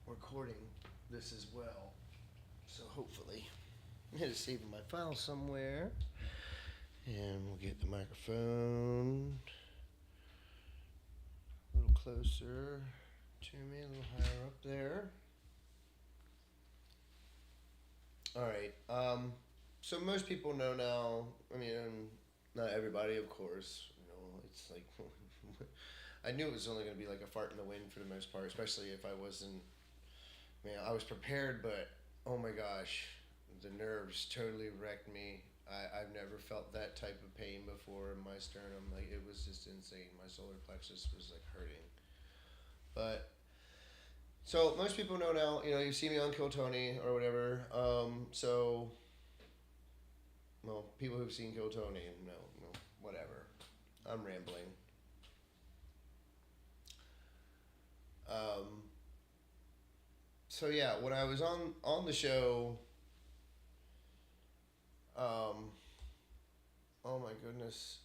recording this as well. So hopefully, I'm going to save my file somewhere. And we'll get the microphone a little closer to me, a little higher up there. All right. So most people know now. I mean, not everybody, of course. It's like I knew it was only going to be like a fart in the wind for the most part, especially if I wasn't. Man, I was prepared, but oh my gosh, the nerves totally wrecked me. I've never felt that type of pain before in my sternum. Like, it was just insane. My solar plexus was like hurting. But so most people know now. You see me on Kill Tony or whatever. So well, people who've seen Kill Tony know, whatever. I'm rambling. Um, so yeah, when I was on the show, um, oh my goodness,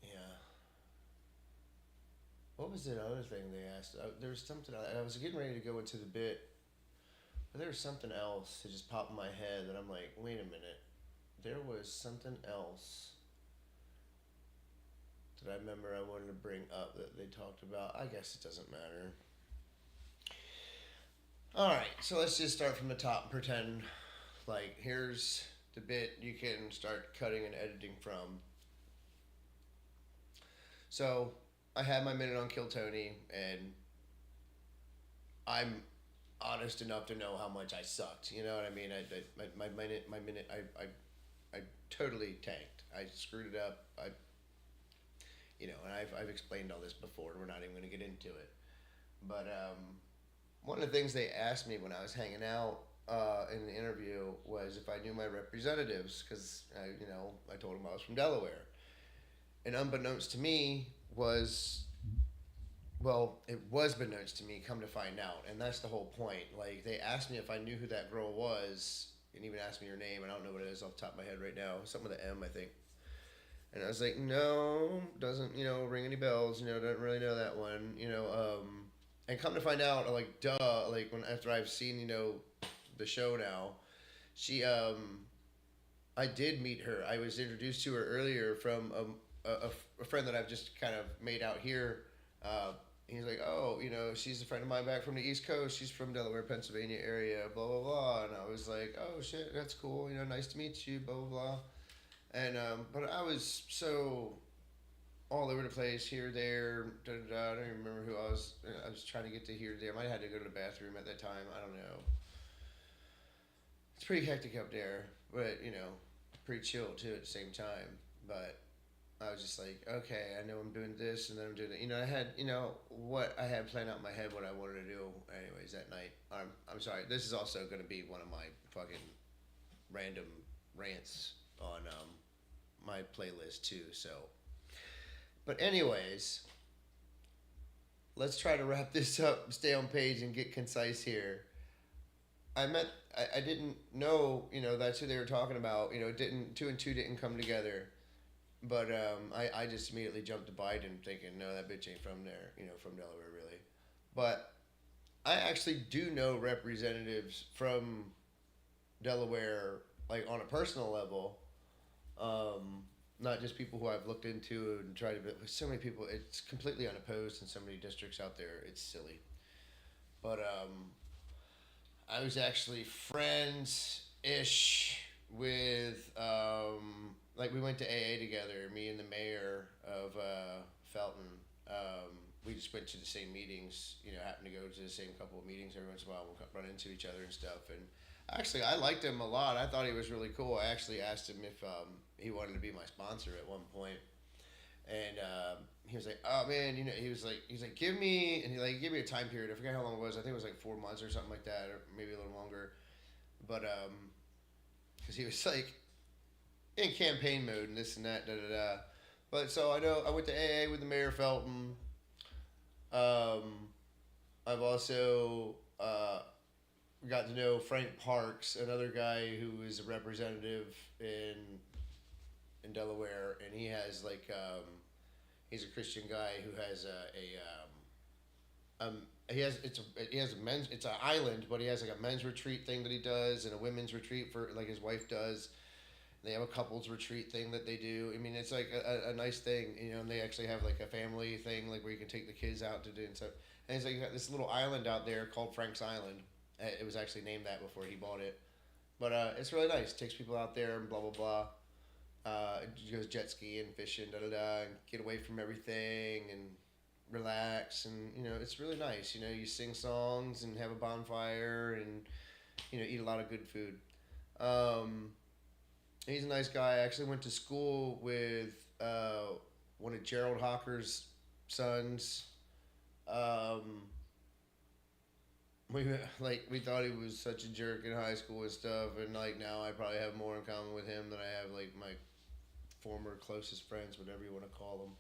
yeah. What was the other thing they asked? There was something I was getting ready to go into the bit, but there was something else that just popped in my head that I'm like, wait a minute. There was something else that I remember I wanted to bring up that they talked about. I guess it doesn't matter. All right, so let's just start from the top and pretend like here's the bit you can start cutting and editing from. So I had my minute on Kill Tony, and I'm honest enough to know how much I sucked. You know what I mean? My minute, I totally tanked. I screwed it up. And I've explained all this before, and we're not even going to get into it. But one of the things they asked me when I was hanging out in the interview was if I knew my representatives, because I told them I was from Delaware, and unbeknownst to me was well, it was beknownst to me. Come to find out, and that's the whole point. Like, they asked me if I knew who that girl was, and even asked me her name. And I don't know what it is off the top of my head right now. Something with an M, I think. And I was like, no, doesn't ring any bells. Don't really know that one. And come to find out, like, duh, like when after I've seen the show now, she I did meet her. I was introduced to her earlier from a friend that I've just kind of made out here. He's like, oh, she's a friend of mine back from the East Coast. She's from Delaware, Pennsylvania area, blah, blah, blah. And I was like, oh, shit, that's cool. Nice to meet you, blah, blah, blah. And, but I was so all over the place, here, there, da, da, da. I don't even remember who I was. I was trying to get to here, there. I might have had to go to the bathroom at that time. I don't know. It's pretty hectic up there, but, pretty chill, too, at the same time. But I was just like, okay, I know I'm doing this, and then I'm doing it. I had, what I had planned out in my head, what I wanted to do, anyways, that night. I'm sorry. This is also going to be one of my fucking random rants on my playlist too. So, but anyways, let's try to wrap this up, stay on page, and get concise here. I met. I didn't know. That's who they were talking about. Didn't two and two didn't come together. But I just immediately jumped to Biden, thinking, no, that bitch ain't from there, from Delaware, really. But I actually do know representatives from Delaware, like on a personal level, not just people who I've looked into and tried to. But so many people, it's completely unopposed in so many districts out there. It's silly. But I was actually friends ish with like we went to AA together. Me and the mayor of Felton. We just went to the same meetings. Happened to go to the same couple of meetings every once in a while. We'll run into each other and stuff. And actually, I liked him a lot. I thought he was really cool. I actually asked him if he wanted to be my sponsor at one point, and he was like, "Oh man, he's like, give me," and he like give me a time period. I forget how long it was. I think it was like 4 months or something like that, or maybe a little longer. But because he was like in campaign mode and this and that, da da da. But so I know I went to AA with the mayor of Felton. Um, I've also got to know Frank Parks, another guy who is a representative in Delaware, and he has like he's a Christian guy who has He has a men's it's an island, but he has like a men's retreat thing that he does and a women's retreat for like his wife does. They have a couples retreat thing that they do. I mean, it's like a nice thing, you know. And they actually have like a family thing, like where you can take the kids out to do and stuff. And it's like you got this little island out there called Frank's Island. It was actually named that before he bought it, but it's really nice. Takes people out there and blah blah blah. Goes jet skiing, fishing, da da da, and get away from everything and relax. And you know, it's really nice. You know, you sing songs and have a bonfire and you know eat a lot of good food. Um, he's a nice guy. I actually went to school with one of Gerald Hawker's sons. Um, we we thought he was such a jerk in high school and stuff, and like now I probably have more in common with him than I have like my former closest friends, whatever you want to call them.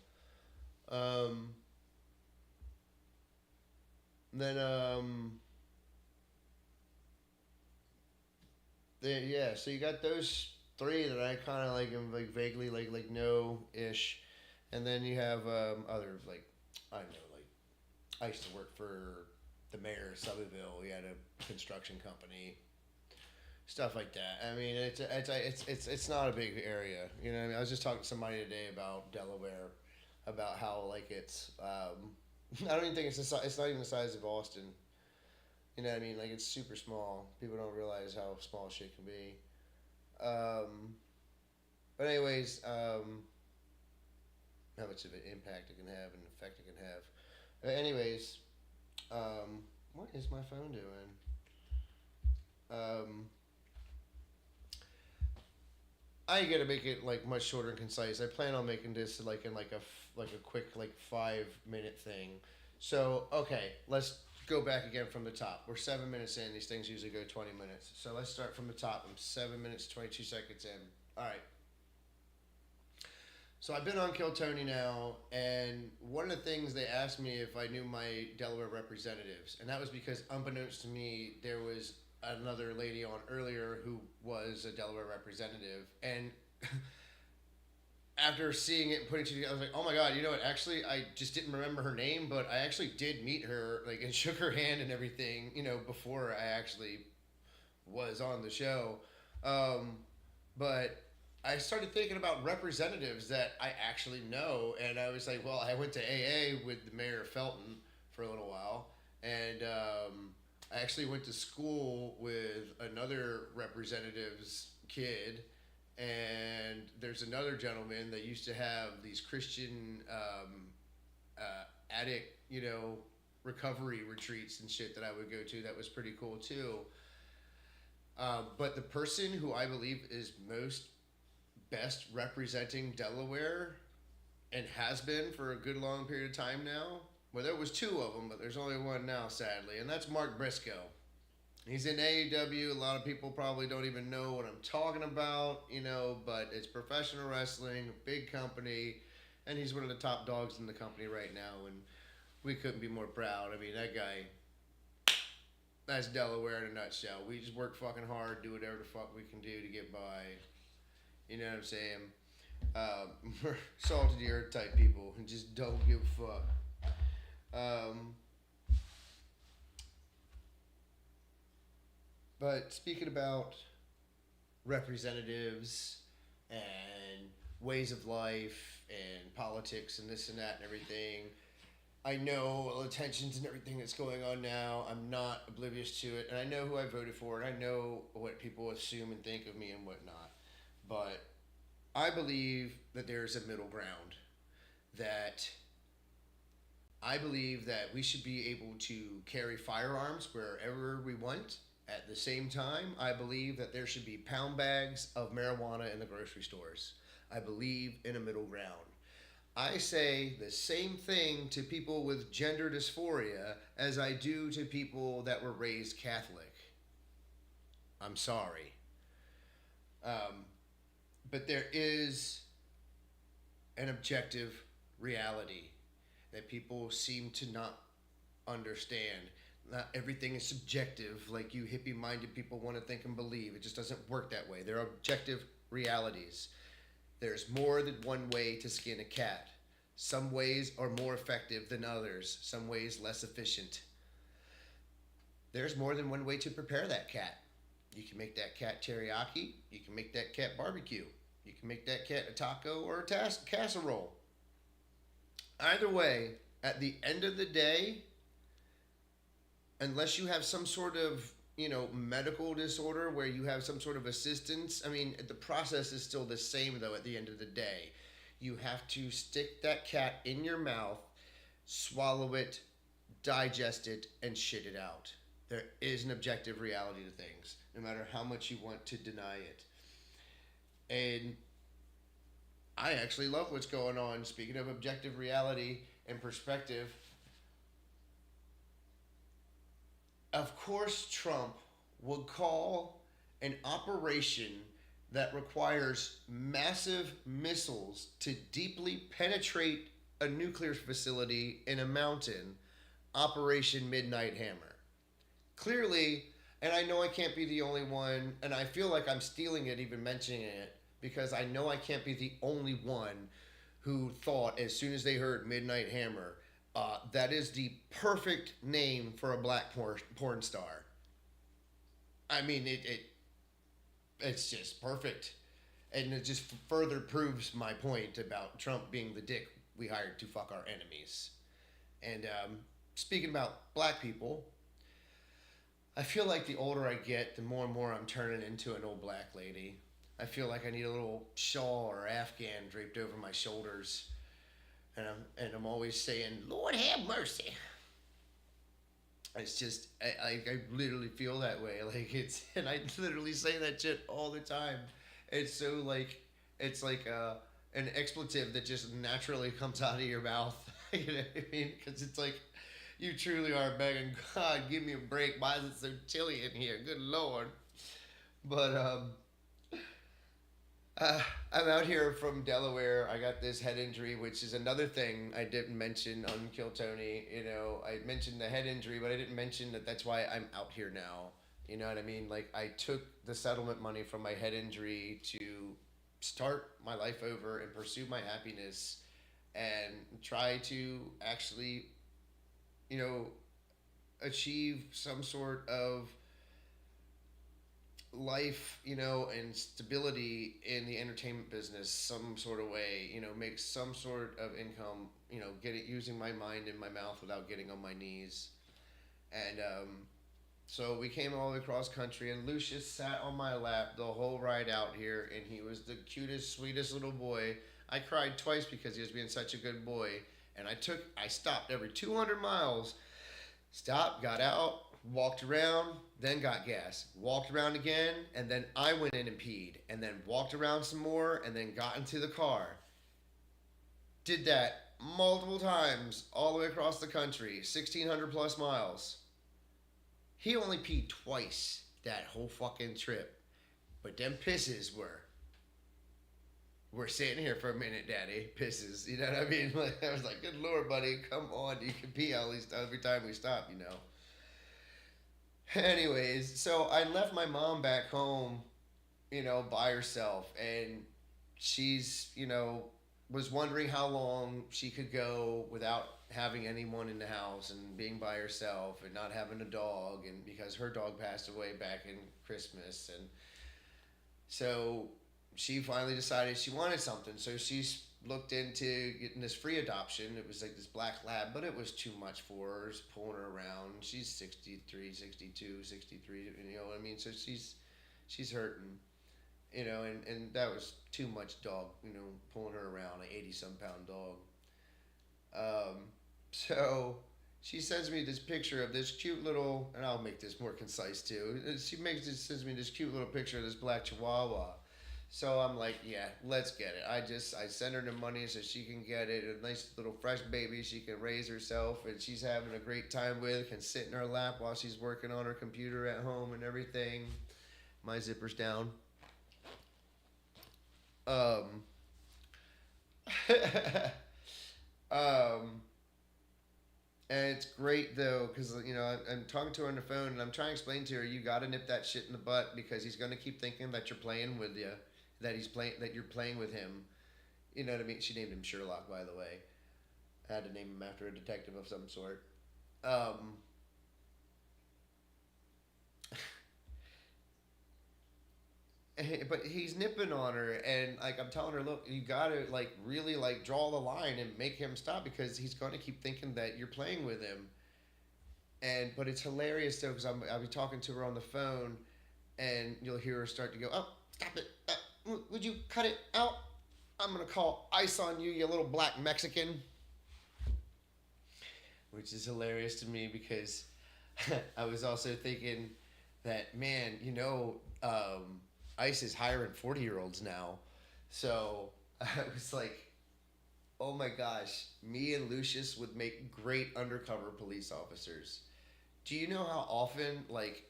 Then yeah, so you got those three that I kind of like am like vaguely like know ish, and then you have other like I don't know like I used to work for the mayor of Somerville. He had a construction company, stuff like that. I mean, it's not a big area. You know, what I mean, I was just talking to somebody today about Delaware, about how like it's. I don't even think it's not even the size of Austin. You know what I mean? Like it's super small. People don't realize how small shit can be. Um, but anyways, how much of an impact it can have and effect it can have. Anyways, what is my phone doing? Um, I gotta make it like much shorter and concise. I plan on making this like in like a quick like 5 minute thing. So okay, let's go back again from the top. We're 7 minutes in. These things usually go 20 minutes. So let's start from the top. I'm 7 minutes 22 seconds in. All right. So I've been on Kill Tony now, and one of the things they asked me if I knew my Delaware representatives, and that was because unbeknownst to me, there was another lady on earlier who was a Delaware representative, and after seeing it and putting it together, I was like, oh my god, you know what? Actually, I just didn't remember her name, but I actually did meet her, like, and shook her hand and everything, you know, before I actually was on the show. Um, but I started thinking about representatives that I actually know, and I was like, well, I went to AA with the mayor of Felton for a little while, and I actually went to school with another representative's kid, and there's another gentleman that used to have these Christian addict, you know, recovery retreats and shit that I would go to. That was pretty cool too. But the person who I believe is most best representing Delaware and has been for a good long period of time now. Well, there was two of them, but there's only one now, sadly, and that's Mark Briscoe. He's in AEW. A lot of people probably don't even know what I'm talking about, you know, but it's professional wrestling, a big company, and he's one of the top dogs in the company right now, and we couldn't be more proud. I mean, that guy, that's Delaware in a nutshell. We just work fucking hard, do whatever the fuck we can do to get by. You know what I'm saying? We're salt of the earth type people and just don't give a fuck. Um, but speaking about representatives and ways of life and politics and this and that and everything, I know all the tensions and everything that's going on now. I'm not oblivious to it, and I know who I voted for, and I know what people assume and think of me and whatnot. But I believe that there's a middle ground. That I believe that we should be able to carry firearms wherever we want. At the same time, I believe that there should be pound bags of marijuana in the grocery stores. I believe in a middle ground. I say the same thing to people with gender dysphoria as I do to people that were raised Catholic. I'm sorry. Um, but there is an objective reality that people seem to not understand. Not everything is subjective, like you hippie minded people want to think and believe. It just doesn't work that way. There are objective realities. There's more than one way to skin a cat. Some ways are more effective than others, some ways less efficient. There's more than one way to prepare that cat. You can make that cat teriyaki, you can make that cat barbecue, you can make that cat a taco or a casserole. Either way, at the end of the day, unless you have some sort of medical disorder where you have some sort of assistance, I mean, the process is still the same though. At the end of the day, you have to stick that cat in your mouth, swallow it, digest it, and shit it out. There is an objective reality to things, no matter how much you want to deny it. And I actually love what's going on. Speaking of objective reality and perspective, of course, Trump would call an operation that requires massive missiles to deeply penetrate a nuclear facility in a mountain Operation Midnight Hammer. Clearly, and I know I can't be the only one, and I feel like I'm stealing it even mentioning it, because I know I can't be the only one who thought as soon as they heard Midnight Hammer, that is the perfect name for a black porn star. I mean, it's just perfect. And it just further proves my point about Trump being the dick we hired to fuck our enemies. And speaking about black people, I feel like the older I get, the more and more I'm turning into an old black lady. I feel like I need a little shawl or Afghan draped over my shoulders. And I'm always saying, Lord have mercy. It's just, I literally feel that way. Like, and I literally say that shit all the time. It's so like, it's like an expletive that just naturally comes out of your mouth. You know what I mean? Because it's like, you truly are begging, God, give me a break. Why is it so chilly in here? Good Lord. But, I'm out here from Delaware. I got this head injury, which is another thing I didn't mention on Kill Tony. I mentioned the head injury, but I didn't mention that that's why I'm out here now. You know what I mean? Like, I took the settlement money from my head injury to start my life over and pursue my happiness and try to actually, you know, achieve some sort of life, and stability in the entertainment business, some sort of way, make some sort of income, get it using my mind in my mouth without getting on my knees. And so we came all the way across country, and Lucius sat on my lap the whole ride out here, and he was the cutest, sweetest little boy. I cried twice because he was being such a good boy, and I stopped every 200 miles, stopped, got out, walked around, then got gas, walked around again, and then I went in and peed, and then walked around some more, and then got into the car. Did that multiple times all the way across the country, 1,600 plus miles. He only peed twice that whole fucking trip, but them pisses were. We're sitting here for a minute, Daddy. Pisses, you know what I mean? Like, I was like, good Lord, buddy, come on, you can pee at least every time we stop, Anyways, so I left my mom back home, by herself, and she's, was wondering how long she could go without having anyone in the house and being by herself and not having a dog, and because her dog passed away back in Christmas. And so she finally decided she wanted something, so she's looked into getting this free adoption. It was like this black lab, but it was too much for her. Just pulling her around. She's 63, 62, 63, you know what I mean? So she's hurting, and that was too much dog, pulling her around, an 80-some pound dog. So she sends me this picture of this cute little, and I'll make this more concise too. Sends me this cute little picture of this black Chihuahua. So I'm like, yeah, let's get it. I send her the money so she can get it. A nice little fresh baby she can raise herself, and she's having a great time with. Can sit in her lap while she's working on her computer at home and everything. My zipper's down. And it's great though, because I'm talking to her on the phone, and I'm trying to explain to her, you got to nip that shit in the butt, because he's gonna keep thinking that you're playing with you, that you're playing with him. You know what I mean? She named him Sherlock, by the way. I had to name him after a detective of some sort. Um, but he's nipping on her, and like I'm telling her, look, you gotta like really like draw the line and make him stop because he's gonna keep thinking that you're playing with him. And but it's hilarious though because I'll be talking to her on the phone, and you'll hear her start to go, "Oh, stop it! Would you cut it out? I'm gonna call ICE on you, you little black Mexican." Which is hilarious to me because I was also thinking that man, ICE is hiring 40-year-olds now, so I was like, oh my gosh, me and Lucius would make great undercover police officers. Do you know how often like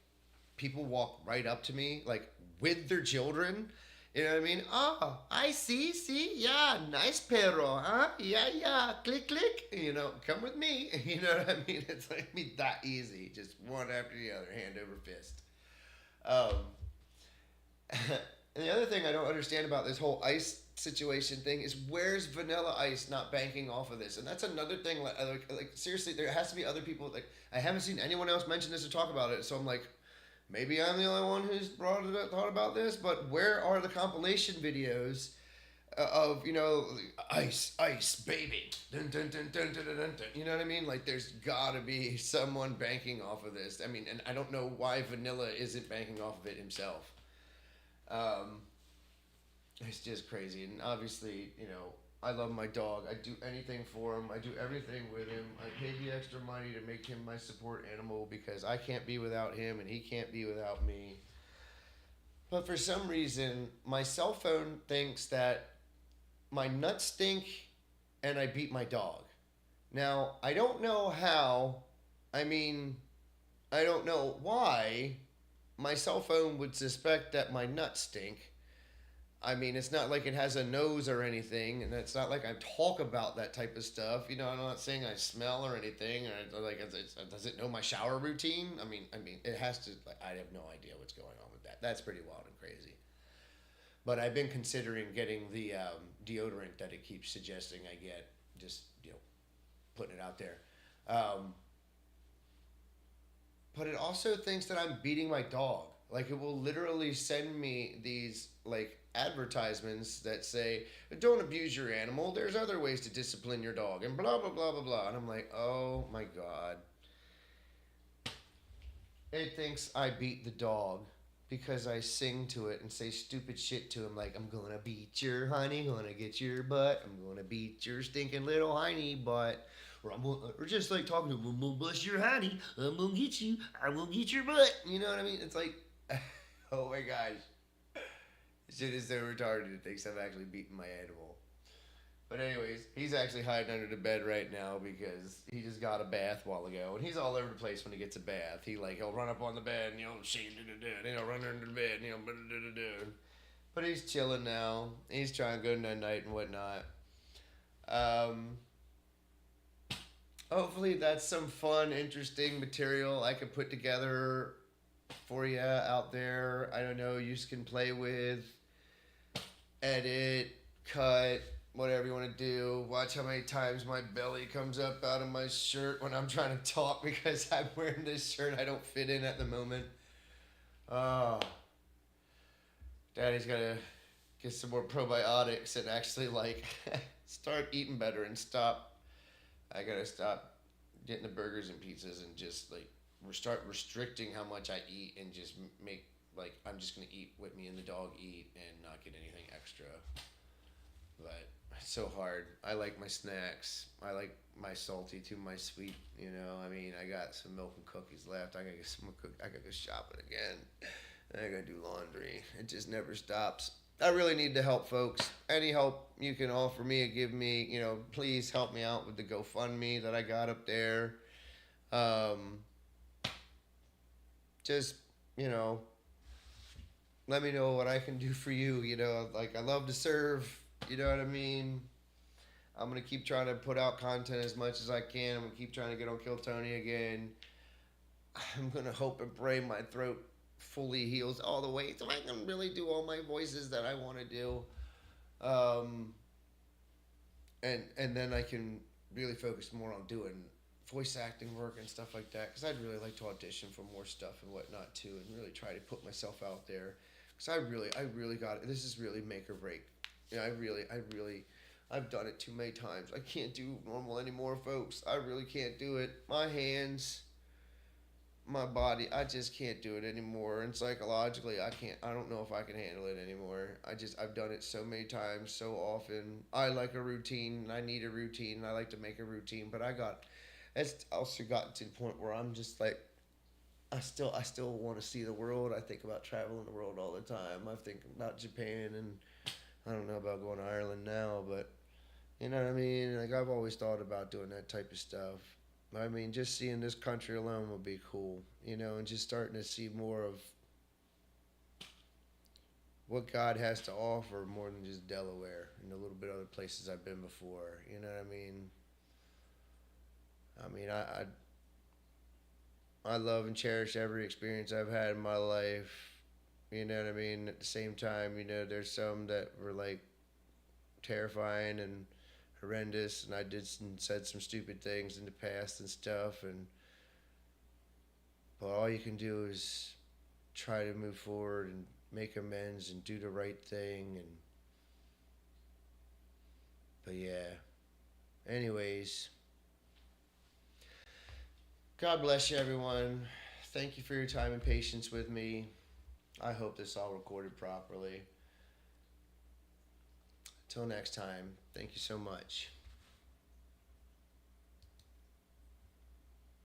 people walk right up to me like with their children? You know what I mean? Oh, I see, yeah, nice perro, huh? Yeah, yeah, click, click. Come with me. You know what I mean? It's like me that easy, just one after the other, hand over fist. Um, and the other thing I don't understand about this whole ice situation thing is where's Vanilla Ice not banking off of this? And that's another thing. Like seriously, there has to be other people. Like I haven't seen anyone else mention this or talk about it. So I'm like, maybe I'm the only one who's thought about this. But where are the compilation videos of ice baby? Dun, dun, dun, dun, dun, dun, dun, dun. You know what I mean? Like there's gotta be someone banking off of this. I mean, and I don't know why Vanilla isn't banking off of it himself. Um, it's just crazy, and obviously, I love my dog. I do anything for him. I do everything with him. I pay the extra money to make him my support animal because I can't be without him, and he can't be without me. But for some reason, my cell phone thinks that my nuts stink, and I beat my dog. Now I don't know how. I mean, I don't know why my cell phone would suspect that my nuts stink. I mean, it's not like it has a nose or anything, and it's not like I talk about that type of stuff. I'm not saying I smell or anything, or like, does it know my shower routine? I mean, it has to. Like, I have no idea what's going on with that. That's pretty wild and crazy. But I've been considering getting the deodorant that it keeps suggesting I get. Just putting it out there. Um, but it also thinks that I'm beating my dog. Like it will literally send me these like advertisements that say, "Don't abuse your animal. There's other ways to discipline your dog," and blah blah blah blah blah. And I'm like, oh my god, it thinks I beat the dog because I sing to it and say stupid shit to him like, "I'm gonna beat your honey, gonna get your butt, I'm gonna beat your stinking little hiney butt." Or just like talking to him, "I'm gonna bust your honey, I'm gonna get you, I'm gonna get your butt." You know what I mean? It's like, oh my gosh. Shit is so retarded. It thinks I'm actually beating my animal. But anyways, he's actually hiding under the bed right now because he just got a bath a while ago, and he's all over the place when he gets a bath. He'll run up on the bed and shake run under the bed, But he's chilling now. He's trying to go night night and whatnot. Um, Hopefully that's some fun, interesting material I could put together for you out there. I don't know. You can play with, edit, cut, whatever you want to do. Watch how many times my belly comes up out of my shirt when I'm trying to talk because I'm wearing this shirt I don't fit in at the moment. Oh, Daddy's got to get some more probiotics and actually like start eating better and stop. I got to stop getting the burgers and pizzas and just like start restricting how much I eat and just make like I'm just gonna eat what me and the dog eat and not get anything extra. But it's so hard. I like my snacks. I like my salty to my sweet. I mean, I got some milk and cookies left. I gotta get some I gotta go shopping again. I gotta do laundry. It just never stops. I really need to help folks. Any help you can offer me or give me, please help me out with the GoFundMe that I got up there. Um, just, let me know what I can do for you. Like I love to serve. You know what I mean? I'm going to keep trying to put out content as much as I can. I'm going to keep trying to get on Kill Tony again. I'm going to hope and pray my throat fully heals all the way so I can really do all my voices that I want to do. And then I can really focused more on doing voice acting work and stuff like that because I'd really like to audition for more stuff and whatnot too, and really try to put myself out there because I really got it. This is really make or break. You know, I've done it too many times. I can't do normal anymore, folks. I really can't do it. My hands, my body, I just can't do it anymore. And psychologically, I can't. I don't know if I can handle it anymore. I've done it so many times, so often. I like a routine. I need a routine. I like to make a routine, but it's also gotten to the point where I'm just like, I still want to see the world. I think about traveling the world all the time. I think about Japan, and I don't know about going to Ireland now, but you know what I mean? Like, I've always thought about doing that type of stuff. I mean, just seeing this country alone would be cool, you know, and just starting to see more of what God has to offer more than just Delaware and a little bit other places I've been before. You know what I mean? I mean, I love and cherish every experience I've had in my life. You know what I mean? At the same time, you know, there's some that were like terrifying and horrendous, and I did and said some stupid things in the past and stuff. And but all you can do is try to move forward and make amends and do the right thing. And but yeah. Anyways, God bless you, everyone. Thank you for your time and patience with me. I hope this all recorded properly. Till next time, thank you so much.